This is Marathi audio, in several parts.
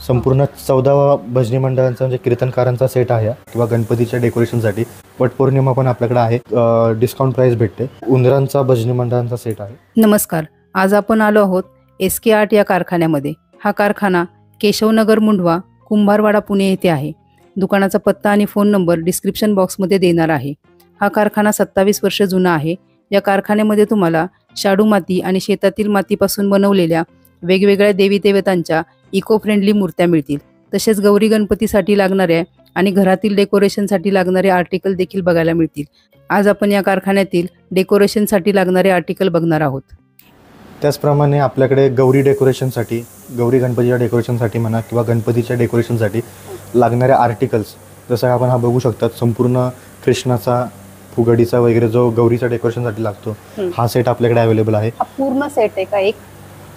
संपूर्ण 14 भजनी मंडळांचा म्हणजे कीर्तनकारांचा सेट आहे किंवा गणपतीच्या डेकोरेशनसाठी. वटपौर्णिमा पण आपल्याकडे आहे, डिस्काउंट प्राइस भेटते. उंदरांचा भजनी मंडळांचा सेट आहे. नमस्कार, आज आपण आलो आहोत SK आर्ट या कारखान्यामध्ये. हा कारखाना केशवनगर मुंढवा कुंभारवाडा पुणे येथे आहे. दुकानाचा पत्ता आणि फोन नंबर डिस्क्रिप्शन बॉक्समध्ये देणार आहे. हा कारखाना 27 वर्ष जुना आहे. या कारखान्यामध्ये तुम्हाला शाडू माती आणि शेतातील मातीपासून बनवलेल्या वेगवेगळ्या देवी देवतांच्या इको फ्रेंडली मूर्त्या मिळतील. तसेच गौरी गणपतीसाठी लागणाऱ्या आणि घरातील डेकोरेशनसाठी लागणारे आर्टिकल देखील बघायला मिळतील. आज आपण या कारखान्यातील डेकोरेशनसाठी लागणारे आर्टिकल बघणार आहोत. त्याचप्रमाणे आपल्याकडे गौरी डेकोरेशनसाठी, गौरी गणपतीच्या डेकोरेशनसाठी म्हणा किंवा गणपतीच्या डेकोरेशनसाठी लागणारे आर्टिकल्स, जसं आपण हा बघू शकतात, संपूर्ण कृष्णाचा फुगडीचा वगैरे जो गौरीच्या डेकोरेशनसाठी लागतो हा सेट आपल्याकडे अवेलेबल आहे. हा पूर्ण सेट आहे का? एक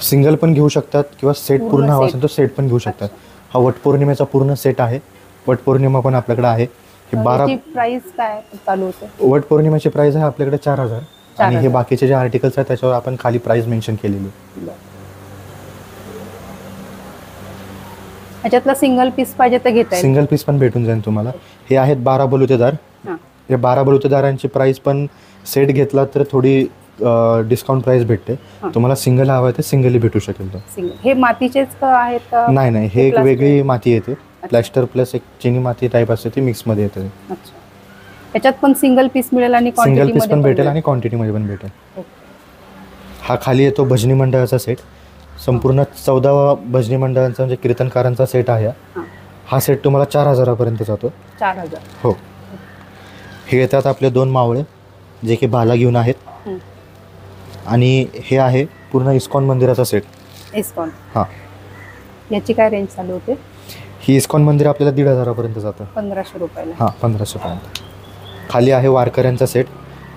सिंगल पण घेऊ शकतात किंवा सेट पूर्ण हवा असेल तर सेट पण घेऊ शकतात. हा वटपौर्णिमेचा पूर्ण सेट आहे. वटपौर्णिमा पण आपल्याकडे आहे. हे 12 प्राइस काय चालू होते? वटपौर्णिमेची प्राइस आहे आपल्याकडे 4000 आणि हे बाकीचे जे आर्टिकल्स आहेत त्याच्यावर आपण खाली प्राइस मेन्शन केलेली. ह्याच्यातला सिंगल पीस पाहिजे तर घेता येईल. सिंगल पीस पण भेटून जाईल तुम्हाला. हे आहेत 12 बलुतेदार. हे 12 बलुतेदारांची प्राइस पण सेट घेतला तर थोडी डिस्काउंट प्राइस भेटते. तुम्हाला सिंगल हवं आहे तर सिंगलही भेटू शकेल. तो हे मातीचेच आहेत का? नाही, हे एक वेगळी माती येते. प्लॅस्टर प्लस एक चिनी माती टाईप असते, ती मिक्स मध्ये येते. त्याच्यात पण सिंगल पीस मिळेल आणि सिंगल पीस पण भेटेल आणि क्वांटिटी मध्ये पण भेटेल. हा खाली येतो भजनी मंडळाचा सेट. संपूर्ण 14 भजनी मंडळांचा म्हणजे कीर्तनकारांचा सेट आहे. हा सेट तुम्हाला 4000 पर्यंत जातो. 4000. हो. हे येतात आपले 2 मावळे जे की भाला घेऊन आहेत. आणि हे आहे पूर्ण इस्कॉन मंदिराचा सेट. इस्कॉन. हां. याची काय रेंज चालू होते? ही इस्कॉन मंदिर आपल्याला 1500 पर्यंत जातं. 1500 रुपयाला. हां, 1500 पर्यंत. खाली आहे वारकऱ्यांचा सेट.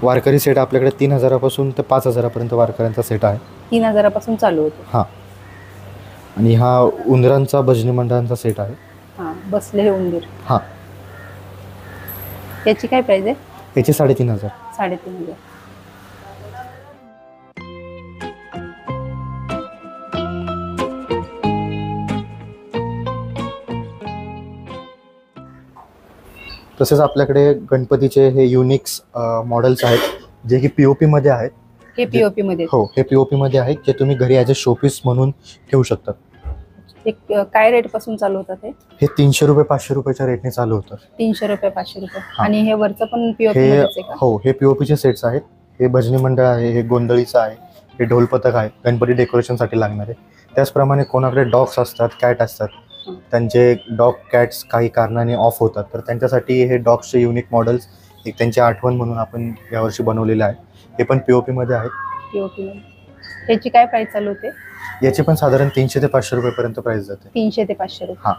वारकरी सेट आपल्याकडे 3000 पासून ते 5000 पर्यंत वारकऱ्यांचा सेट आहे. 3000 पासून चालू होतो. हां. आणि हा उंदरांचा भजनी मंडळांचा सेट आहे. हां, बसलेले उंदीर. हां. याची काय प्राइस आहे? याची 3500. 3500. तसेच आपल्याकडे गणपतीचे हे युनिक्स मॉडेल्स आहेत जे की POP मध्ये आहेत. हे POP मध्ये? हो, हे POP मध्ये आहेत जे तुम्ही घरी ॲज अ शोपीस म्हणून ठेवू शकता. एक काय रेट पासून चालू होतात हे 300 रुपये 500 रुपयाच्या रेटने चालू होतं. 300 रुपये 500 रुपये. आणि हे वरचं पण POP हे मध्येच आहे का? हो, हे POPचे सेट्स आहेत. हे भजनी मंडळ आहे, हे गोंधळीचं आहे, हे ढोल पथक आहे, गणपती डेकोरेशनसाठी लागणारे. त्याचप्रमाणे कोणाकडे डॉग्स असतात, कॅट असतात, त्यांचे डॉग कॅट्स काही कारणाने ऑफ होतात, तर त्यांच्यासाठी हे डॉग्सचे युनिक मॉडेल्स एक त्यांची आठवण म्हणून आपण यावर्षी बनवलेले आहे. हे पण POP मध्ये आहेत. POP मध्ये. याची काय प्राइस चालू होते? याची पण साधारण 300 ते 500 रुपये पर्यंत प्राइस जाते. 300 ते 500 रुपये. हां.